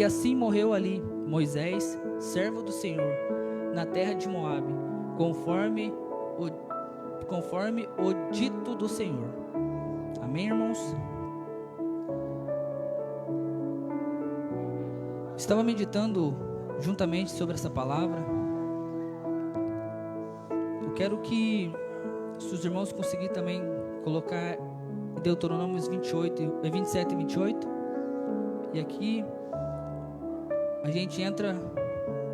E assim morreu ali Moisés, servo do Senhor, na terra de Moabe, conforme o dito do Senhor. Amém, irmãos? Estava meditando juntamente sobre essa palavra. Eu quero que, se os irmãos conseguirem também colocar Deuteronômios 27 e 28. E aqui a gente entra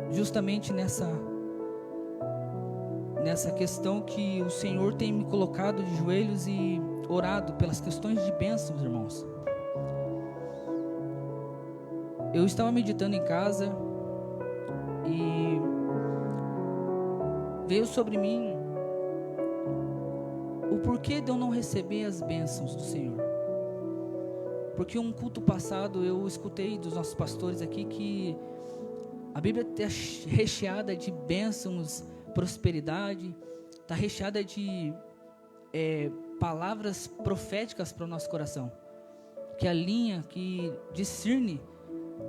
justamente nessa questão que o Senhor tem me colocado de joelhos e orado pelas questões de bênçãos, irmãos. Eu estava meditando em casa e veio sobre mim o porquê de eu não receber as bênçãos do Senhor. Porque um culto passado eu escutei dos nossos pastores aqui que a Bíblia está recheada de bênçãos, prosperidade, está recheada de palavras proféticas para o nosso coração, que alinha, que discerne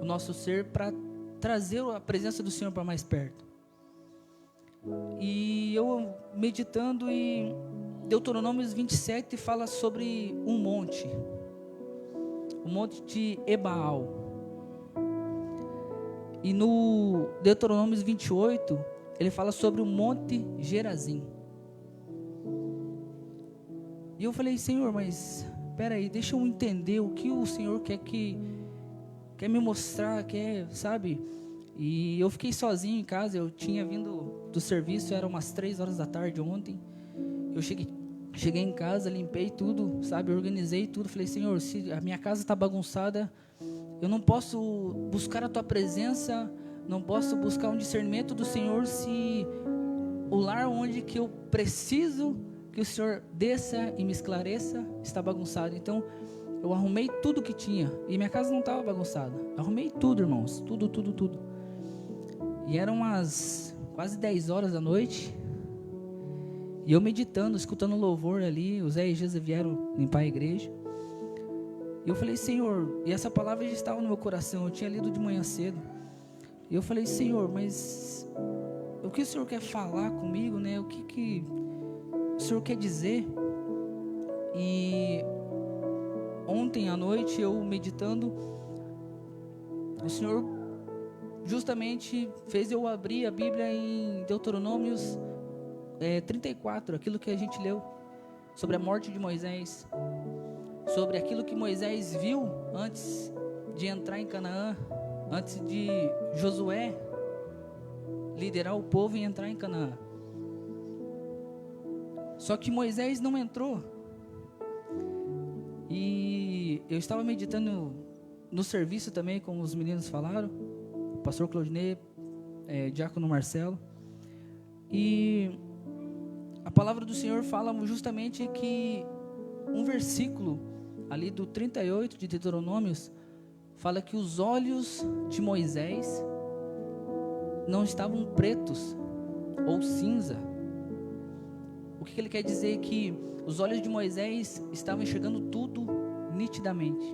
o nosso ser para trazer a presença do Senhor para mais perto. E eu meditando, e Deuteronômios 27 fala sobre um monte, o monte de Ebaal. E no Deuteronômios 28 ele fala sobre o monte Gerazim. E eu falei: Senhor, mas espera aí, deixa eu entender o que o Senhor quer me mostrar, sabe? E eu fiquei sozinho em casa. Eu tinha vindo do serviço, eram umas 3 horas da tarde ontem. Eu cheguei em casa, limpei tudo, sabe? Organizei tudo. Falei: Senhor, se a minha casa está bagunçada, eu não posso buscar a Tua presença, não posso buscar um discernimento do Senhor se o lar onde que eu preciso que o Senhor desça e me esclareça está bagunçado. Então eu arrumei tudo que tinha, e minha casa não estava bagunçada. Eu arrumei tudo, irmãos, tudo. E eram umas quase 10 horas da noite, e eu meditando, escutando louvor ali. O Zé e Geza vieram limpar a igreja. E eu falei: Senhor, e essa palavra já estava no meu coração, eu tinha lido de manhã cedo. E eu falei: Senhor, mas o que o Senhor quer falar comigo, né? O que o Senhor quer dizer? E ontem à noite, eu meditando, o Senhor justamente fez eu abrir a Bíblia em Deuteronômios 34, aquilo que a gente leu sobre a morte de Moisés, sobre aquilo que Moisés viu antes de entrar em Canaã, antes de Josué liderar o povo e entrar em Canaã. Só que Moisés não entrou. E eu estava meditando no serviço também, como os meninos falaram, o pastor Claudinei, diácono Marcelo. E a palavra do Senhor fala justamente que um versículo ali do 38 de Deuteronômios fala que os olhos de Moisés não estavam pretos ou cinza. O que ele quer dizer? Que os olhos de Moisés estavam enxergando tudo nitidamente,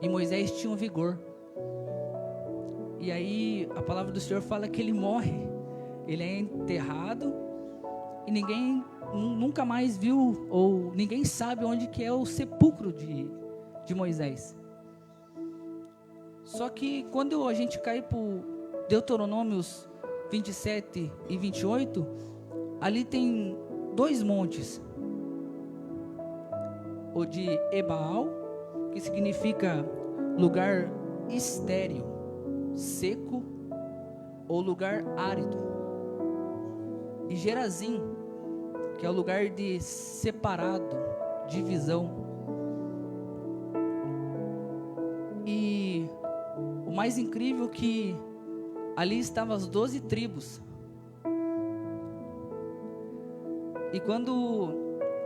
e Moisés tinha um vigor. E aí a palavra do Senhor fala que ele morre, ele é enterrado, e ninguém nunca mais viu, ou ninguém sabe onde que é o sepulcro de Moisés. Só que quando a gente cai para Deuteronômios 27 e 28, ali tem 2 montes: o de Ebaal, que significa lugar estéril, seco, ou lugar árido, e Gerazim, que é o lugar de separado, divisão. E o mais incrível é que ali estavam as 12 tribos. E quando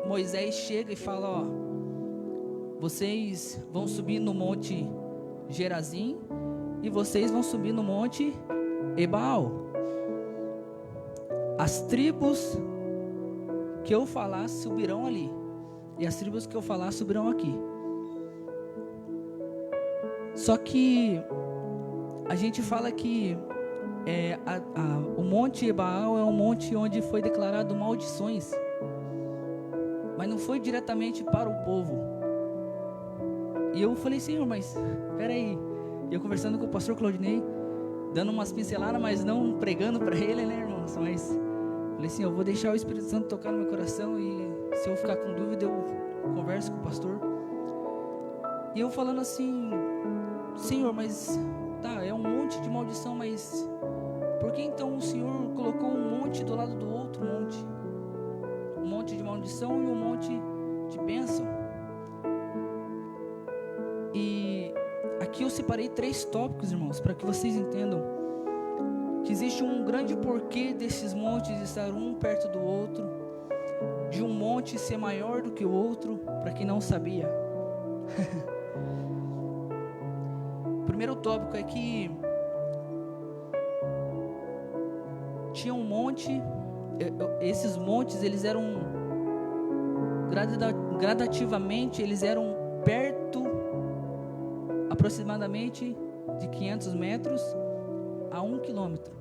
Moisés chega e fala: ó, vocês vão subir no monte Gerazim e vocês vão subir no monte Ebaal. As tribos que eu falar subirão ali, e as tribos que eu falar subirão aqui. Só que a gente fala que o Monte Ebaal é um monte onde foi declarado maldições, mas não foi diretamente para o povo. E eu falei, Senhor, mas peraí. Eu conversando com o pastor Claudinei, dando umas pinceladas, mas não pregando para ele, né, irmãos? Mas falei assim, eu vou deixar o Espírito Santo tocar no meu coração, e se eu ficar com dúvida, eu converso com o pastor. E eu falando assim, Senhor, mas tá, é um monte de maldição, mas por que então o Senhor colocou um monte do lado do outro monte? Um monte de maldição e um monte de bênção. E aqui eu separei 3 tópicos, irmãos, para que vocês entendam que existe um grande porquê desses montes estar um perto do outro, de um monte ser maior do que o outro, para quem não sabia. O primeiro tópico é que tinha um monte, esses montes, eles eram gradativamente, eles eram perto, aproximadamente de 500 metros a 1 quilômetro,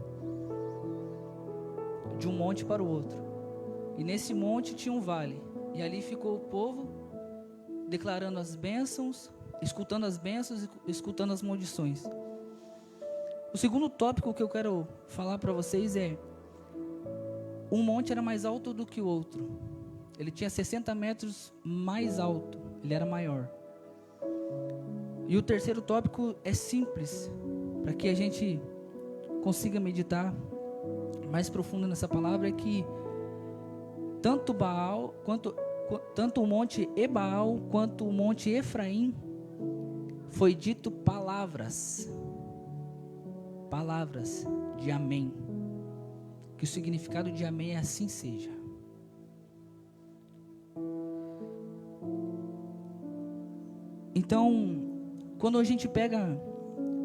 de um monte para o outro. E nesse monte tinha um vale, e ali ficou o povo declarando as bênçãos, escutando as bênçãos e escutando as maldições. O segundo tópico que eu quero falar para vocês é: um monte era mais alto do que o outro. Ele tinha 60 metros mais alto, ele era maior. E o terceiro tópico é simples, para que a gente consiga meditar mais profundo nessa palavra, é que tanto o monte Ebaal quanto o monte Efraim foi dito palavras de amém, que o significado de amém é assim seja. Então, quando a gente pega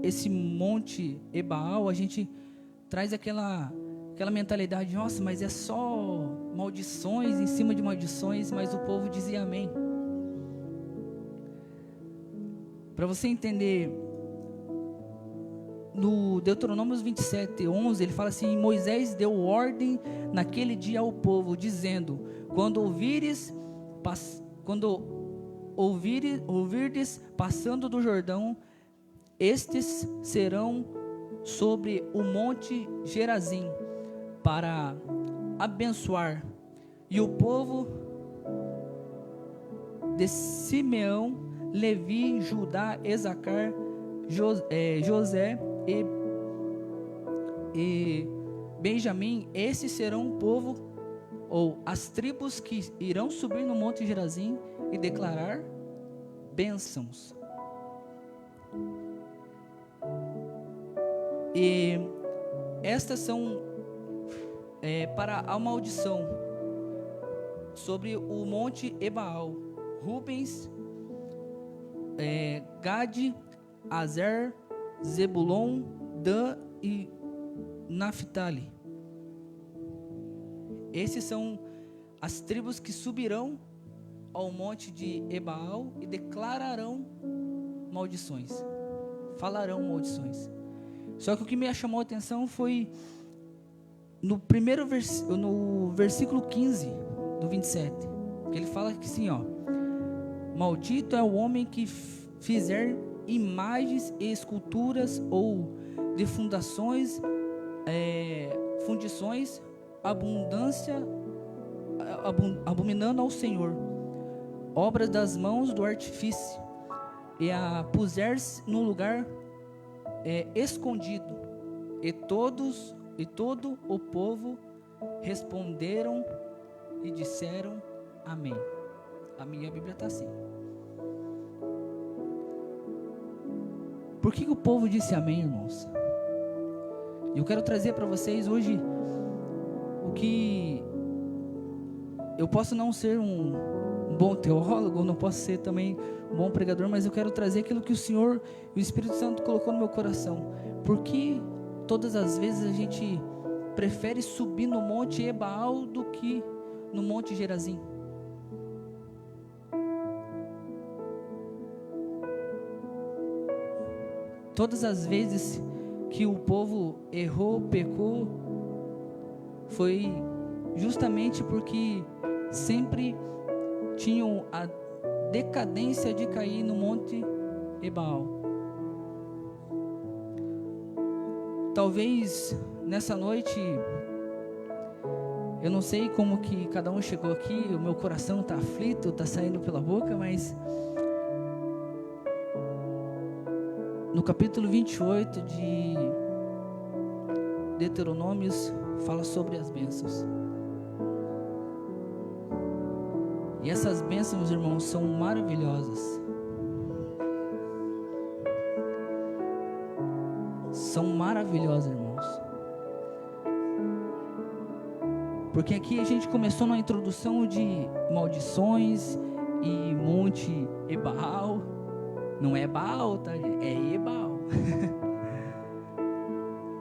esse monte Ebaal, a gente traz aquela mentalidade, nossa, mas é só maldições em cima de maldições, mas o povo dizia amém. Para você entender, no Deuteronômio 27:11, ele fala assim: Moisés deu ordem naquele dia ao povo, dizendo: quando ouvirdes passando do Jordão, estes serão sobre o monte Gerazim, para abençoar. E o povo de Simeão, Levi, Judá, Isacar, José e Benjamim, esses serão o povo, ou as tribos que irão subir no monte Gerazim e declarar bênçãos. E estas são para a maldição sobre o monte Ebaal: Rubens, Gade, Azer, Zebulon, Dan e Naphtali. Esses são as tribos que subirão ao monte de Ebaal e declararão maldições, falarão maldições. Só que o que me chamou a atenção foi no versículo 15 do 27, que ele fala que assim, ó: maldito é o homem que fizer imagens e esculturas ou de fundições, abominando ao Senhor, obras das mãos do artífice, e a puser-se no lugar escondido. E todo o povo responderam e disseram amém. A minha Bíblia está assim. Por que o povo disse amém, irmãos? Eu quero trazer para vocês hoje o que eu posso não ser um bom teólogo, não posso ser também um bom pregador, mas eu quero trazer aquilo que o Senhor e o Espírito Santo colocou no meu coração. Por que todas as vezes a gente prefere subir no monte Ebaal do que no monte Gerazim? Todas as vezes que o povo errou, pecou, foi justamente porque sempre tinham a decadência de cair no Monte Ebal. Talvez nessa noite, eu não sei como que cada um chegou aqui, o meu coração está aflito, está saindo pela boca, mas no capítulo 28 de Deuteronômios fala sobre as bênçãos. E essas bênçãos, irmãos, são maravilhosas. São maravilhosas, irmãos. Porque aqui a gente começou na introdução de maldições e Monte Ebal. Não é Baal, tá? É Ebal.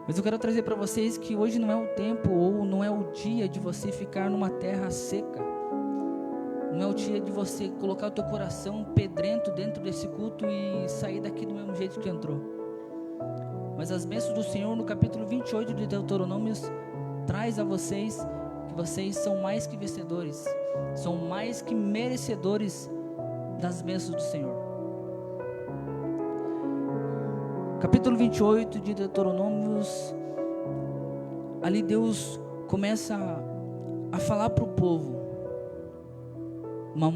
Mas eu quero trazer para vocês que hoje não é o tempo ou não é o dia de você ficar numa terra seca. Não é o dia de você colocar o teu coração pedrento dentro desse culto e sair daqui do mesmo jeito que entrou. Mas as bênçãos do Senhor no capítulo 28 de Deuteronômios traz a vocês que vocês são mais que vencedores, são mais que merecedores das bênçãos do Senhor. Capítulo 28 de Deuteronômios, ali Deus começa a falar para o povo, no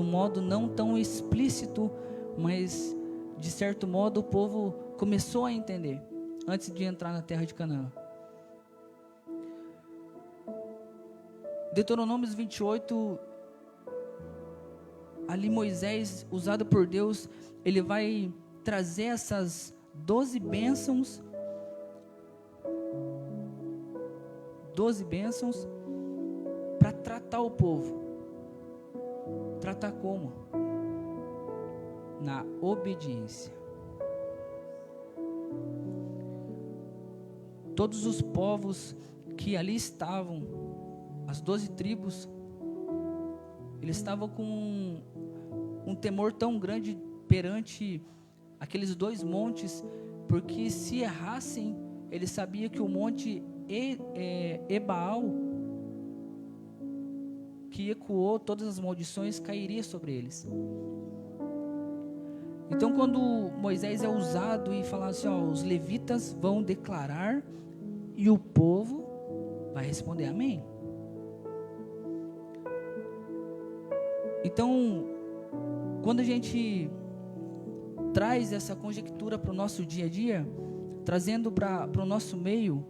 modo não tão explícito, mas de certo modo o povo começou a entender, antes de entrar na terra de Canaã. Deuteronômios 28, ali Moisés, usado por Deus, ele vai trazer essas 12 bênçãos para tratar o povo. Tratar como? Na obediência. Todos os povos que ali estavam, as 12 tribos, eles estavam com um temor tão grande perante aqueles dois montes, porque se errassem, eles sabiam que o monte Ebal, que ecoou todas as maldições, cairia sobre eles. Então quando Moisés é usado e fala assim, os levitas vão declarar e o povo vai responder amém. Então, quando a gente traz essa conjectura para o nosso dia a dia, trazendo para o nosso meio,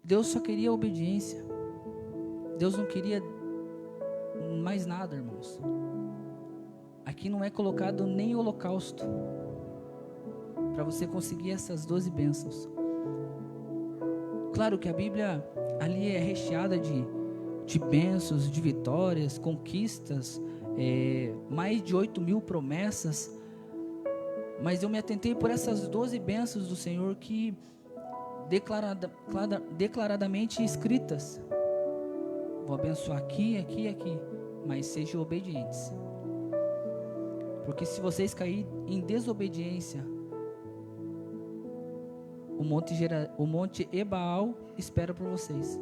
Deus só queria obediência. Deus não queria mais nada, irmãos. Aqui não é colocado nem holocausto para você conseguir essas 12 bênçãos. Claro que a Bíblia ali é recheada de bênçãos, de vitórias, conquistas, mais de 8.000 promessas, mas eu me atentei por essas 12 bênçãos do Senhor que declaradamente escritas. Vou abençoar aqui, aqui, aqui, mas sejam obedientes, porque se vocês caírem em desobediência, o monte Ebal espera por vocês.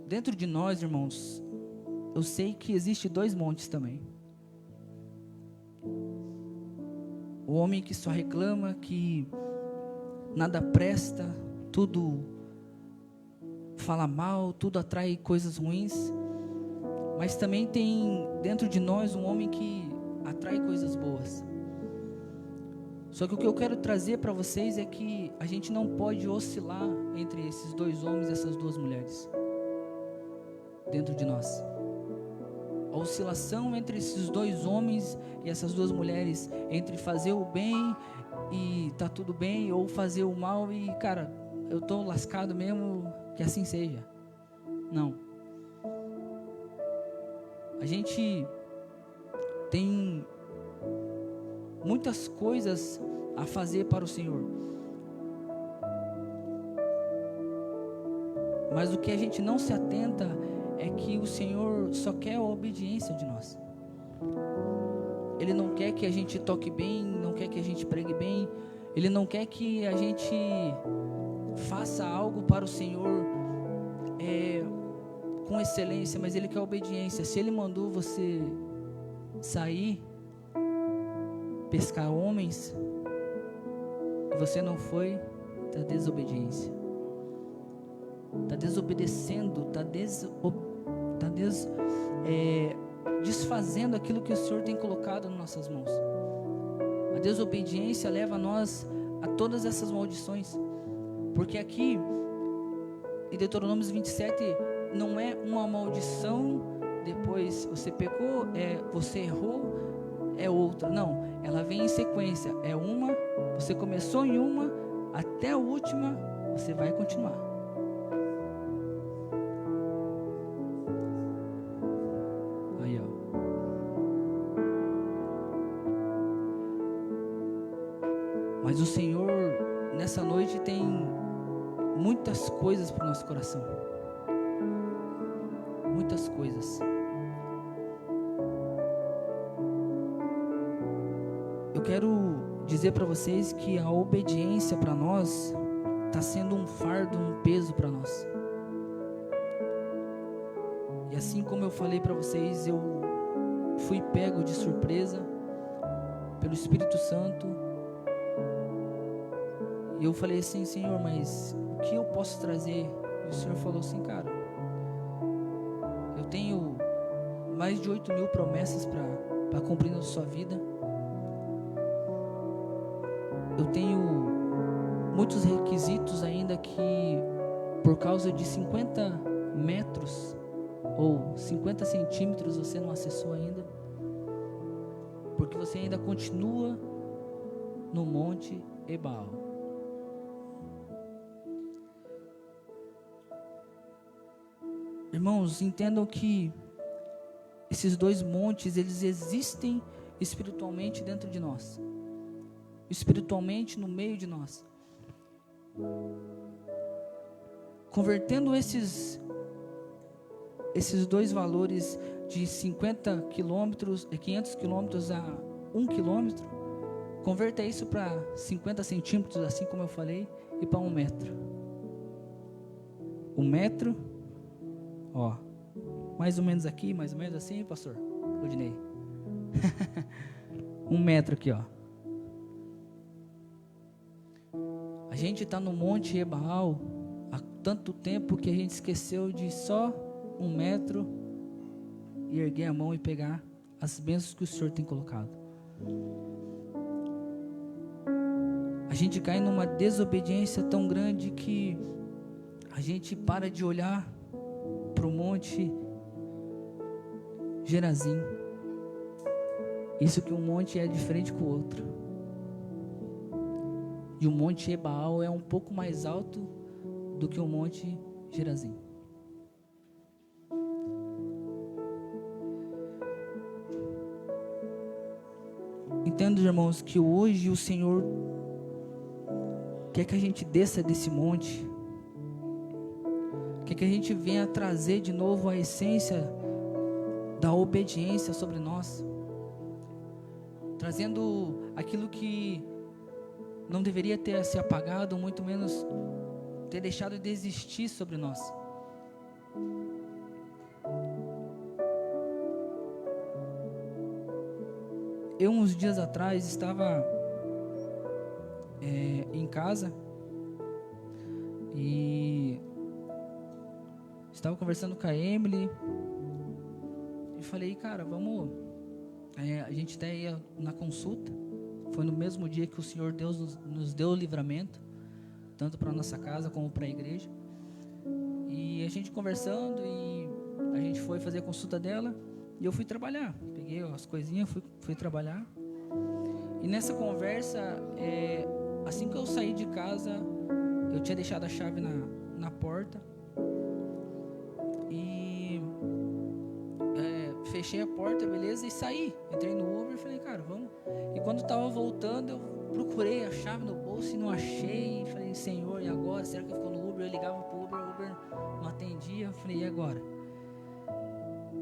Dentro de nós, irmãos, eu sei que existe 2 montes também. O homem que só reclama, que nada presta, tudo fala mal, tudo atrai coisas ruins. Mas também tem dentro de nós um homem que atrai coisas boas. Só que o que eu quero trazer para vocês é que a gente não pode oscilar entre esses 2 homens e essas 2 mulheres dentro de nós. A oscilação entre esses 2 homens e essas 2 mulheres, entre fazer o bem e tá tudo bem, ou fazer o mal e, cara, eu tô lascado mesmo, que assim seja. Não. A gente tem muitas coisas a fazer para o Senhor, mas o que a gente não se atenta é que o Senhor só quer a obediência de nós. Ele não quer que a gente toque bem, não quer que a gente pregue bem. Ele não quer que a gente faça algo para o Senhor com excelência, mas Ele quer obediência. Se Ele mandou você sair, pescar homens, e você não foi, está desobediência. Está desobedecendo, está desfazendo aquilo que o Senhor tem colocado nas nossas mãos. A desobediência leva nós a todas essas maldições, porque aqui em Deuteronômio 27 não é uma maldição, depois você pecou, você errou, é outra. Não, ela vem em sequência. É uma, você começou em uma, até a última você vai continuar. Aí, ó. Mas o Senhor nessa noite tem muitas coisas para o nosso coração. Muitas coisas. Eu quero dizer para vocês que a obediência para nós está sendo um fardo, um peso para nós. E assim como eu falei para vocês, eu fui pego de surpresa pelo Espírito Santo. E eu falei assim: Senhor, mas o que eu posso trazer? E o Senhor falou assim: cara, eu tenho mais de 8.000 promessas para cumprir na sua vida. Eu tenho muitos requisitos ainda que, por causa de 50 metros ou 50 centímetros, você não acessou ainda, porque você ainda continua no Monte Ebal. Irmãos, entendam que esses dois montes, eles existem espiritualmente dentro de nós, espiritualmente no meio de nós. Convertendo esses dois valores de 50 quilômetros, 500 quilômetros a 1 quilômetro, converta isso para 50 centímetros, assim como eu falei, e para 1 metro. 1 metro, ó, mais ou menos aqui, mais ou menos assim, pastor Rodinei. 1 metro aqui, ó. A gente está no Monte Ebal há tanto tempo que a gente esqueceu de só 1 metro e erguer a mão e pegar as bênçãos que o Senhor tem colocado. A gente cai numa desobediência tão grande que a gente para de olhar para o Monte Gerazim. Isso que um monte é diferente com o outro. E o Monte Ebal é um pouco mais alto do que o Monte Gerazim. Entendo, irmãos, que hoje o Senhor quer que a gente desça desse monte, quer que a gente venha trazer de novo a essência da obediência sobre nós, trazendo aquilo que não deveria ter se apagado, muito menos ter deixado de existir sobre nós. Eu, uns dias atrás, estava em casa e estava conversando com a Emily e falei: cara, vamos, a gente até ia na consulta. Foi no mesmo dia que o Senhor Deus nos deu o livramento, tanto para a nossa casa como para a igreja. E a gente conversando, e a gente foi fazer a consulta dela, e eu fui trabalhar. Peguei as coisinhas, fui trabalhar. E nessa conversa, assim que eu saí de casa, eu tinha deixado a chave na porta. E fechei a porta, beleza, e saí. Entrei no Uber e falei: cara, vamos. E quando eu estava voltando, eu procurei a chave no bolso e não achei. Falei: Senhor, e agora? Será que ficou no Uber? Eu ligava pro Uber, o Uber não atendia. Eu falei: e agora?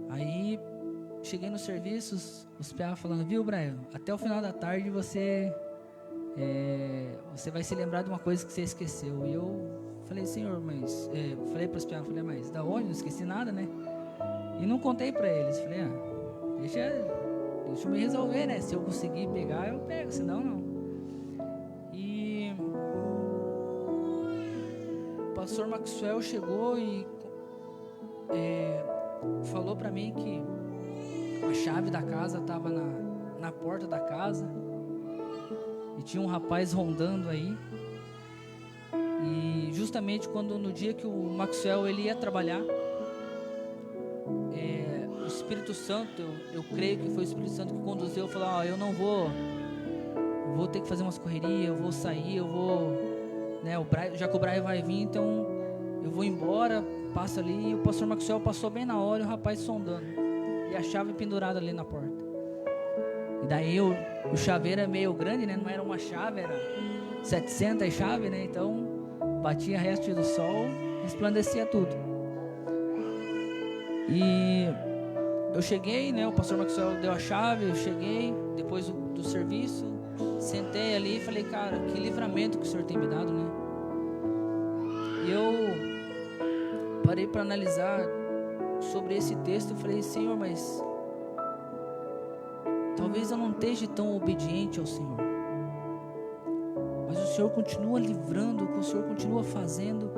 Aí cheguei no serviço, os piá falando, viu, Brian, até o final da tarde você vai se lembrar de uma coisa que você esqueceu. E eu falei, Senhor, mas... falei para os piá, mas da onde? Não esqueci nada, né? E não contei para eles. Falei, deixa eu me resolver, né? Se eu conseguir pegar, eu pego, senão não. E o pastor Maxwell chegou e falou para mim que a chave da casa estava na porta da casa e tinha um rapaz rondando aí. E justamente no dia que o Maxwell ele ia trabalhar, o Espírito Santo, eu creio que foi o Espírito Santo que conduziu, falou, eu não vou ter que fazer umas correrias, eu vou sair, né, já que o Brian vai vir, então eu vou embora, passa ali. E o pastor Maxwell passou bem na hora, e o rapaz sondando, e a chave pendurada ali na porta. E daí o chaveiro é meio grande, né, não era uma chave, era 700 chaves, né, então batia resto do sol, resplandecia tudo. E eu cheguei, né, o pastor Maxwell deu a chave, eu cheguei, depois do serviço, sentei ali e falei, cara, que livramento que o Senhor tem me dado, né? E eu parei para analisar sobre esse texto, eu falei, Senhor, mas talvez eu não esteja tão obediente ao Senhor, mas o Senhor continua livrando, o Senhor continua fazendo.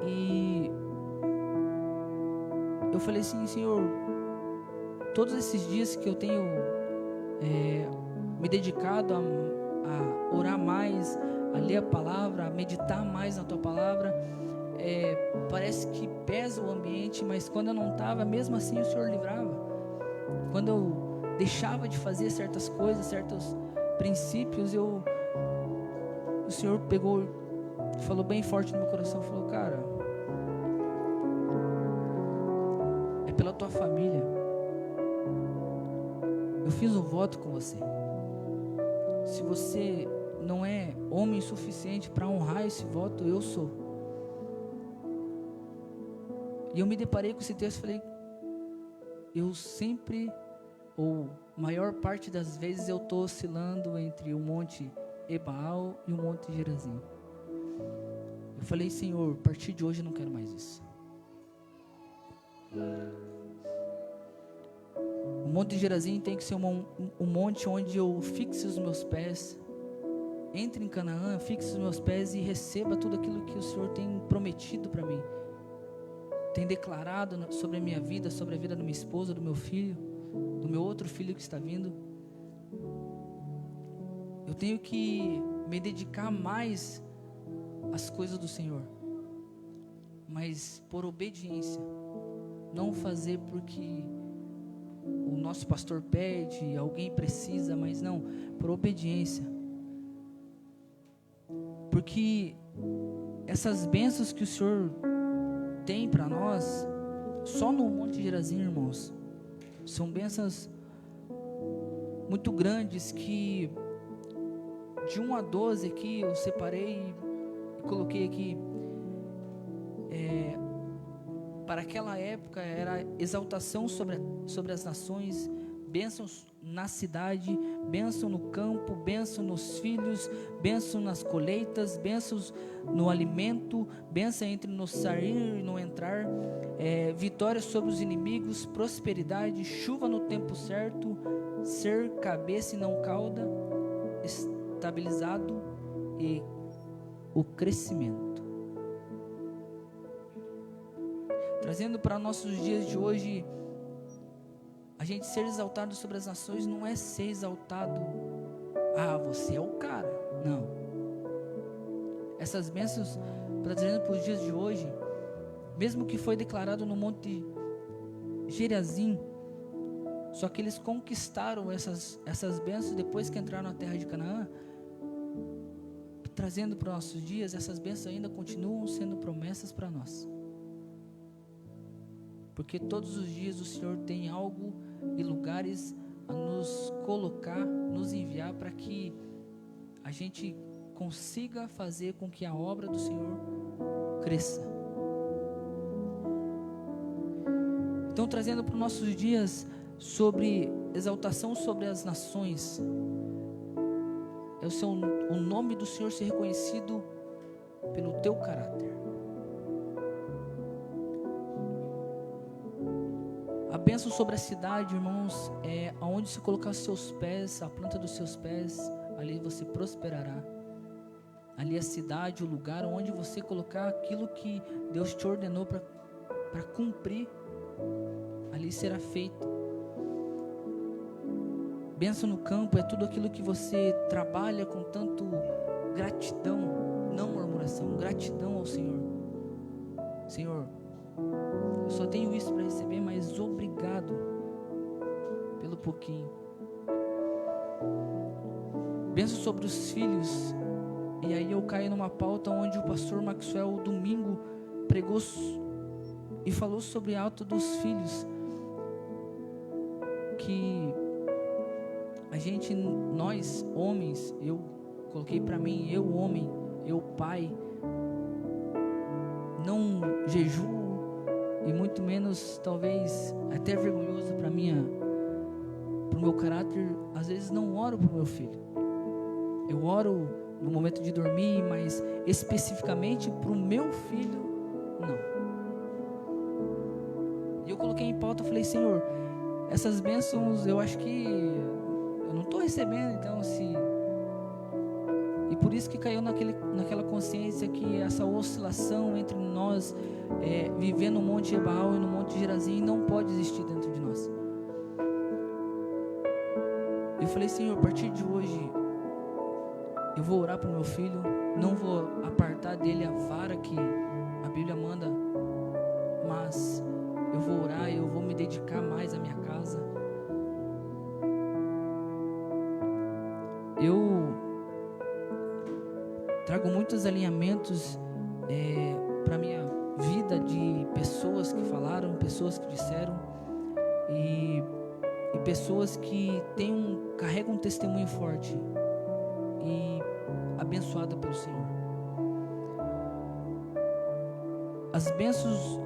E eu falei assim, Senhor, todos esses dias que eu tenho me dedicado a orar mais, a ler a palavra, a meditar mais na Tua palavra, parece que pesa o ambiente, mas quando eu não estava, mesmo assim o Senhor livrava. Quando eu deixava de fazer certas coisas, certos princípios, o Senhor pegou, falou bem forte no meu coração, falou, cara, é pela tua família. Eu fiz um voto com você. Se você não é homem suficiente para honrar esse voto, eu sou. E eu me deparei com esse texto e falei, eu sempre, ou maior parte das vezes, eu estou oscilando entre o monte Ebaal e o monte Gerazim. Eu falei, Senhor, a partir de hoje eu não quero mais isso. O monte Gerazim tem que ser um monte onde eu fixe os meus pés, entre em Canaã, fixe os meus pés e receba tudo aquilo que o Senhor tem prometido para mim, tem declarado sobre a minha vida, sobre a vida da minha esposa, do meu filho, do meu outro filho que está vindo. Eu tenho que me dedicar mais às coisas do Senhor, mas por obediência, não fazer porque o nosso pastor pede, alguém precisa, mas não, por obediência, porque essas bênçãos que o Senhor tem para nós, só no Monte Gerazim, irmãos, são bênçãos muito grandes, que de 1 a 12 aqui eu separei e coloquei aqui. Para aquela época era exaltação sobre as nações, bênçãos na cidade, bênção no campo, bênção nos filhos, bênção nas colheitas, bênçãos no alimento, bênção entre no sair e no entrar, vitória sobre os inimigos, prosperidade, chuva no tempo certo, ser cabeça e não cauda, estabilizado e o crescimento. Trazendo para nossos dias de hoje, a gente ser exaltado sobre as nações não é ser exaltado, você é o cara, não. Essas bênçãos, trazendo para os dias de hoje, mesmo que foi declarado no Monte Gerazim, só que eles conquistaram essas bênçãos depois que entraram na terra de Canaã. Trazendo para os nossos dias, essas bênçãos ainda continuam sendo promessas para nós, porque todos os dias o Senhor tem algo e lugares a nos colocar, nos enviar, para que a gente consiga fazer com que a obra do Senhor cresça. Então, trazendo para os nossos dias, sobre exaltação sobre as nações. O nome do Senhor ser reconhecido pelo teu caráter. A bênção sobre a cidade, irmãos, é aonde se colocar os seus pés, a planta dos seus pés, ali você prosperará. Ali a cidade, o lugar onde você colocar aquilo que Deus te ordenou para cumprir, ali será feito. Bênção no campo é tudo aquilo que você trabalha com tanto gratidão, não murmuração, gratidão ao Senhor. Senhor, eu só tenho isso para receber, mas obrigado pelo pouquinho. Bênção sobre os filhos. E aí eu caio numa pauta onde o pastor Maxwell domingo pregou e falou sobre a alta dos filhos, que a gente, nós homens, eu coloquei para mim, eu homem, eu pai, não jejuo e muito menos, talvez até vergonhoso para o meu caráter, às vezes não oro para o meu filho. Eu oro no momento de dormir, mas especificamente para o meu filho, não. E eu coloquei em pauta, falei, Senhor, essas bênçãos eu acho que eu não estou recebendo, então e por isso que caiu naquela consciência que essa oscilação entre nós, viver no Monte Ebal e no Monte Gerazim, não pode existir dentro de nós. Eu falei, Senhor, a partir de hoje eu vou orar para o meu filho, não vou apartar dele a vara que a Bíblia manda, mas eu vou orar, eu vou me dedicar mais à minha casa. Eu trago muitos alinhamentos para a minha vida de pessoas que falaram, pessoas que disseram e pessoas que carregam um testemunho forte e abençoada pelo Senhor. As bênçãos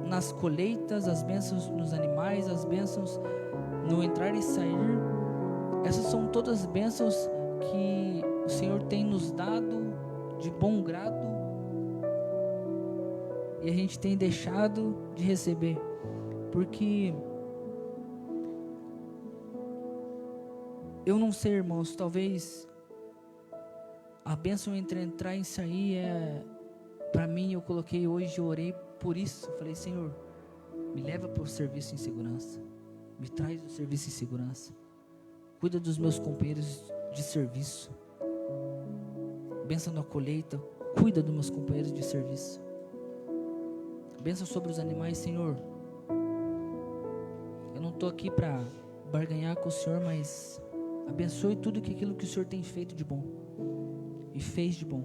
nas colheitas, as bênçãos nos animais, as bênçãos no entrar e sair, essas são todas bênçãos que o Senhor tem nos dado de bom grado e a gente tem deixado de receber, porque eu não sei, irmãos, talvez a bênção entre entrar e sair para mim, eu coloquei hoje, eu orei por isso, falei, Senhor, me leva para o serviço em segurança, me traz o serviço em segurança, cuida dos meus companheiros de serviço, bênção na colheita, cuida dos meus companheiros de serviço, bênção sobre os animais, Senhor, eu não estou aqui para barganhar com o Senhor, mas abençoe tudo aquilo que o Senhor tem feito de bom e fez de bom.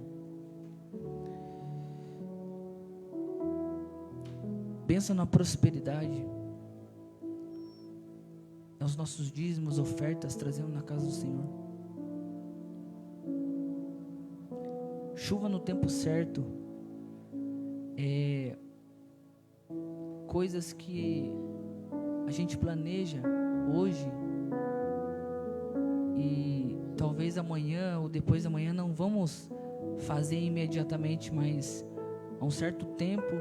Pensa na prosperidade, nos nossos dízimos, ofertas, trazendo na casa do Senhor. Chuva no tempo certo, coisas que a gente planeja hoje e talvez amanhã ou depois da manhã não vamos fazer imediatamente, mas há um certo tempo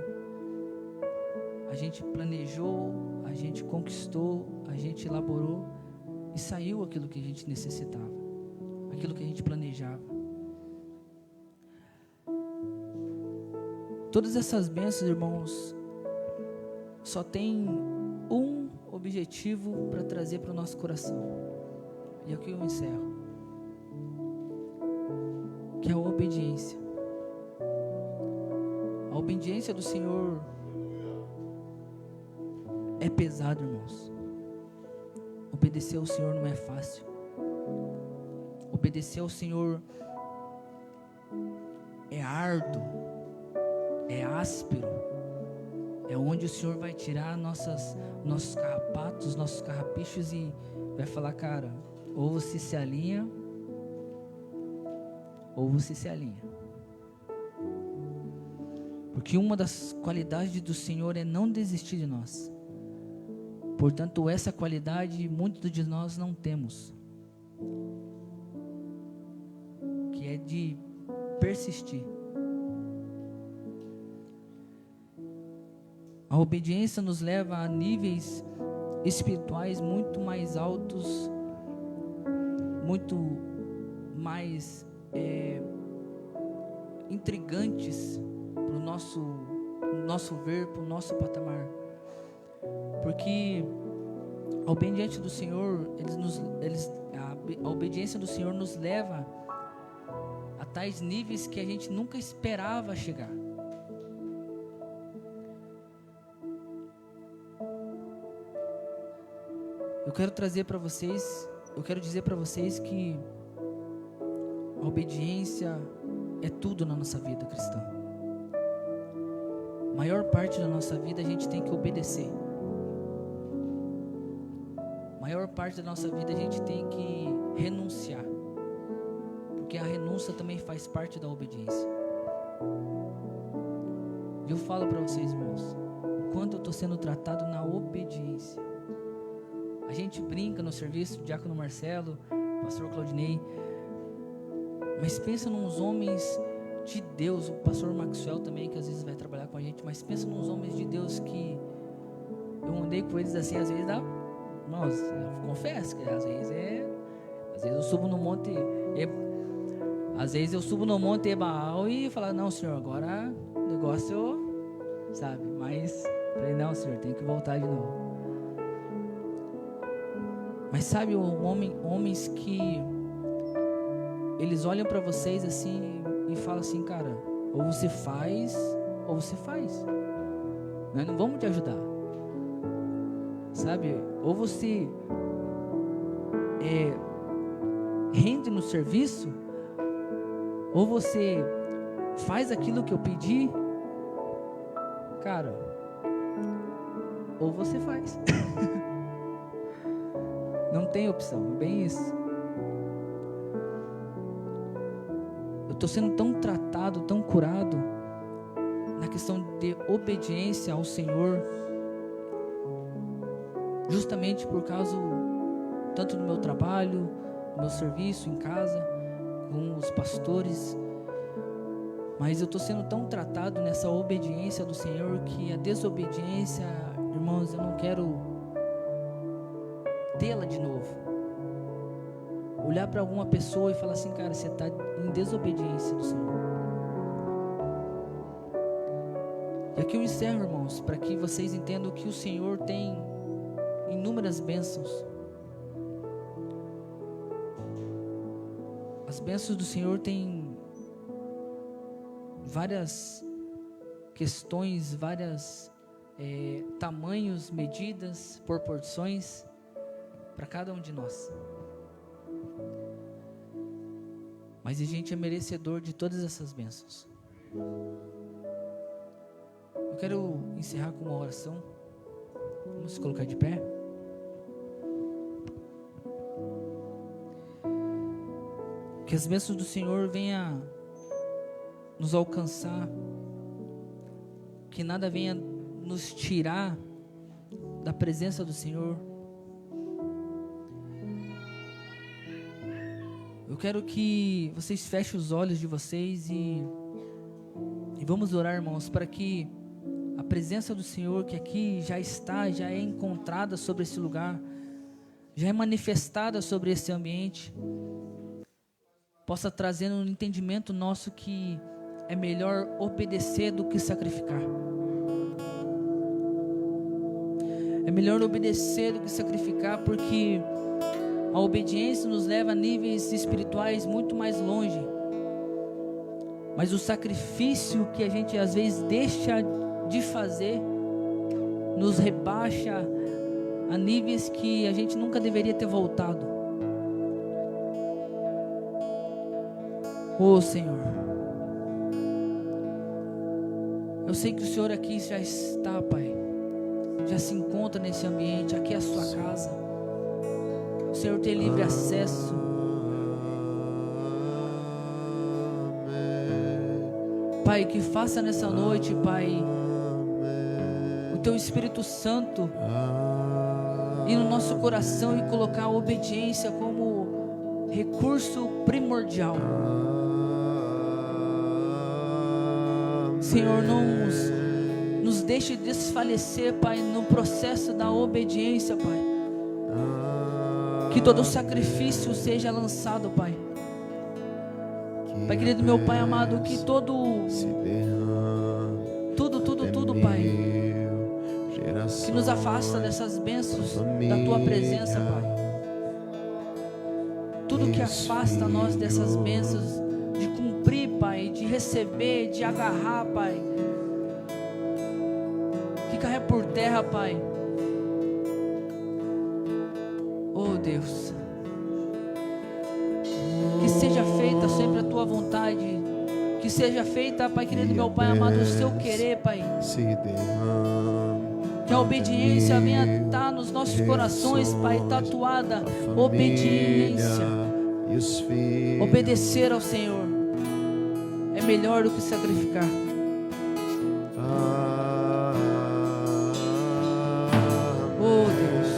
a gente planejou, a gente conquistou, a gente elaborou e saiu aquilo que a gente necessitava, aquilo que a gente planejava. Todas essas bênçãos, irmãos, só tem um objetivo para trazer para o nosso coração, e aqui eu encerro, que é a obediência. A obediência do Senhor é pesado, irmãos. Obedecer ao Senhor não é fácil. Obedecer ao Senhor é árduo, é áspero, é onde o Senhor vai tirar nossos carrapatos, nossos carrapichos e vai falar, cara, ou você se alinha, ou você se alinha. Porque uma das qualidades do Senhor é não desistir de nós. Portanto, essa qualidade muitos de nós não temos, que é de persistir. A obediência nos leva a níveis espirituais muito mais altos, muito mais intrigantes para o nosso ver, para o nosso patamar. Porque a obediência do Senhor, a obediência do Senhor nos leva a tais níveis que a gente nunca esperava chegar. Eu quero dizer para vocês que a obediência é tudo na nossa vida cristã. A maior parte da nossa vida a gente tem que obedecer. A maior parte da nossa vida a gente tem que renunciar. Porque a renúncia também faz parte da obediência. E eu falo para vocês, irmãos, o quanto eu estou sendo tratado na obediência. A gente brinca no serviço, o diácono Marcelo, o pastor Claudinei, mas pensa nos homens de Deus, o pastor Maxwell também, que às vezes vai trabalhar com a gente, mas pensa nos homens de Deus que eu andei com eles assim, às vezes dá, nossa, eu confesso que às vezes eu subo no monte, Ebaal e falo, não, Senhor, agora o negócio, sabe, mas falei, não, Senhor, tem que voltar de novo. Mas sabe, homens que eles olham para vocês assim e falam assim, cara, ou você faz, ou você faz. Nós não vamos te ajudar. Sabe, ou você rende no serviço, ou você faz aquilo que eu pedi, cara, ou você faz. Não tem opção, é bem isso. Eu estou sendo tão tratado, tão curado na questão de obediência ao Senhor, justamente por causa tanto do meu trabalho, do meu serviço em casa, com os pastores, mas eu estou sendo tão tratado nessa obediência do Senhor que a desobediência, irmãos, eu não quero tê-la de novo. Olhar para alguma pessoa e falar assim, cara, você está em desobediência do Senhor. E aqui eu encerro, irmãos, para que vocês entendam que o Senhor tem inúmeras bênçãos. As bênçãos do Senhor têm várias questões, várias tamanhos, medidas, proporções para cada um de nós. Mas a gente é merecedor de todas essas bênçãos. Eu quero encerrar com uma oração. Vamos se colocar de pé. Que as bênçãos do Senhor venham nos alcançar. Que nada venha nos tirar da presença do Senhor. Eu quero que vocês fechem os olhos de vocês e vamos orar, irmãos, para que a presença do Senhor que aqui já é encontrada sobre esse lugar, já é manifestada sobre esse ambiente, possa trazer um entendimento nosso que é melhor obedecer do que sacrificar. É melhor obedecer do que sacrificar, porque a obediência nos leva a níveis espirituais muito mais longe. Mas o sacrifício que a gente às vezes deixa de fazer nos rebaixa a níveis que a gente nunca deveria ter voltado. Oh Senhor, eu sei que o Senhor aqui já está, Pai, já se encontra nesse ambiente. Aqui é a sua casa. O Senhor tem livre acesso. Pai, que faça nessa noite, Pai, o Teu Espírito Santo e no nosso coração e colocar a obediência como recurso primordial. Senhor, não nos deixe desfalecer, Pai, no processo da obediência, Pai. Que todo sacrifício seja lançado, Pai. Pai querido, meu Pai amado, que tudo, Pai, que nos afasta dessas bênçãos da Tua presença, Pai. Tudo que afasta nós dessas bênçãos, de cumprir, Pai, de receber, de agarrar, Pai, que caia por terra, Pai. Oh Deus, que seja feita sempre a Tua vontade, que seja feita, Pai querido, meu Pai amado, o Seu querer, Pai. Que a obediência venha estar nos nossos corações, Pai, tatuada. Obediência. Obedecer ao Senhor é melhor do que sacrificar. Oh Deus.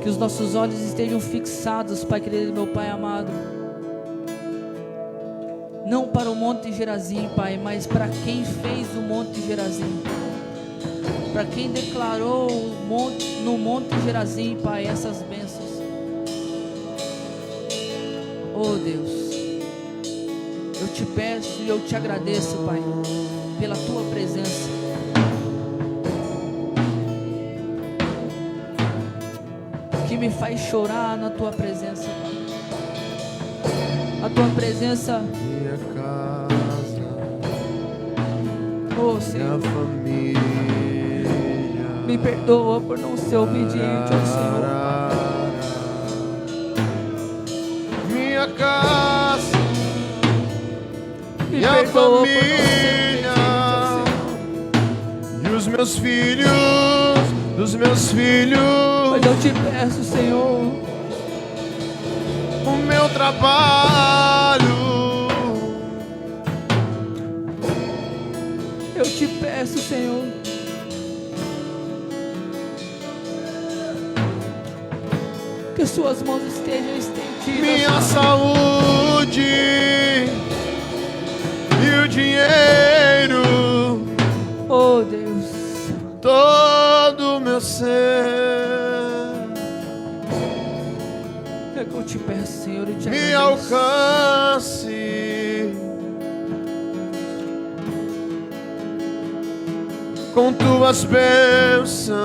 Que os nossos olhos estejam fixados, Pai querido, meu Pai amado, não para o Monte Gerazim, Pai, mas para quem fez o Monte Gerazim, para quem declarou no Monte Gerazim, Pai, essas bênçãos. Oh Deus, eu te peço e eu te agradeço, Pai, pela Tua presença. Que me faz chorar na Tua presença, Pai. A Tua presença, minha casa, oh Senhor, minha família, me perdoa por não ser obediente ao Senhor, Pai. minha casa, Me minha perdoa família, por não ser obediente ao Senhor. e os meus filhos, dos meus filhos, Mas eu te peço, Senhor, o meu trabalho, eu te peço, Senhor, que as Suas mãos estejam estendidas. minha saúde e o dinheiro, Oh Deus, todo o meu ser. é que eu te peço, Senhor, e te Me agradeço. alcance com Tuas bênçãos,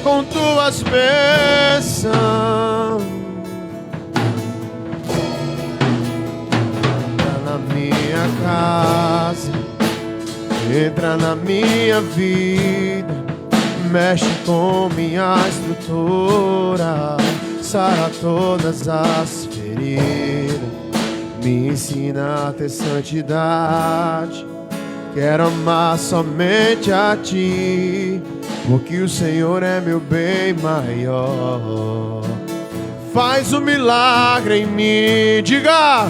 com Tuas bênçãos. Entra na minha casa, entra na minha vida, mexe com minha estrutura, sara todas as feridas, me ensina a ter santidade. Quero amar somente a Ti, porque o Senhor é meu bem maior. Faz um milagre em mim, diga: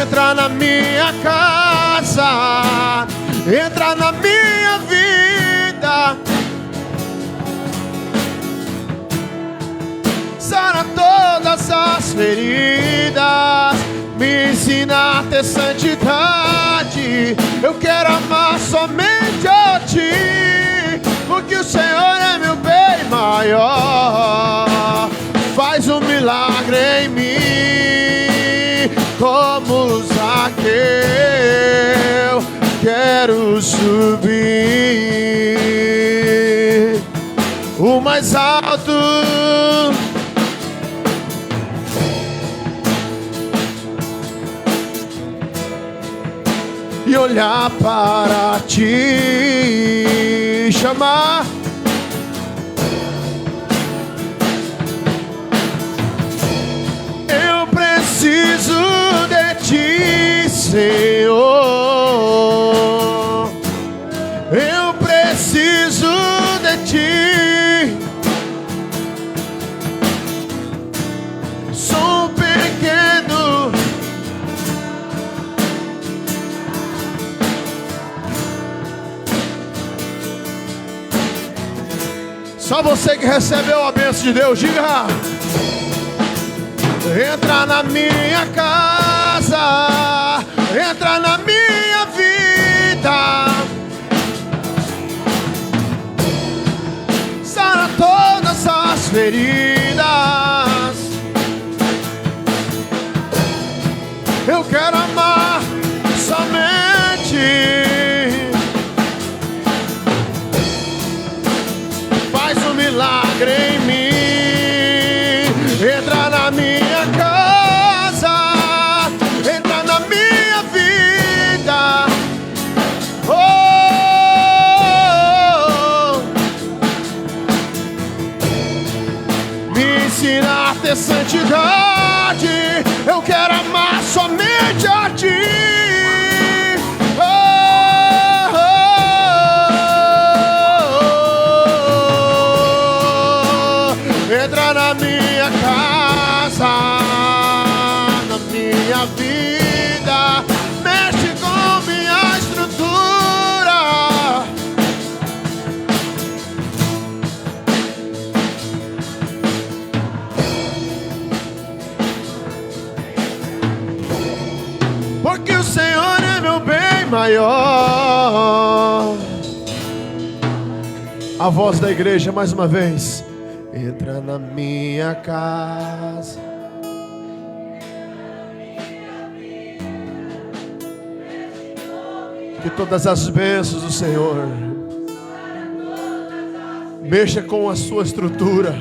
entra na minha casa, entra na minha vida, sara todas as feridas, me ensina a ter santidade. Eu quero amar somente a Ti, porque o Senhor é meu bem maior. Faz um milagre em mim, como Zaqueu, quero subir o mais alto e olhar para Ti, chamar. Eu preciso de Ti, Senhor. Eu preciso de Ti. Sou um Só você que recebeu a bênção de Deus, diga. Entra na minha casa, entra na minha vida, sara todas as feridas. Eu quero amar somente. Faz um milagre em mim. Entra na minha casa, entra na minha vida. Oh, me ensina a ter santidade. Eu quero amar somente a ti. Entra na minha casa, na minha vida, mexe com minha estrutura. Porque o Senhor é meu bem maior. A voz da igreja mais uma vez. Entra na minha casa, que todas as bênçãos do Senhor mexa com a sua estrutura.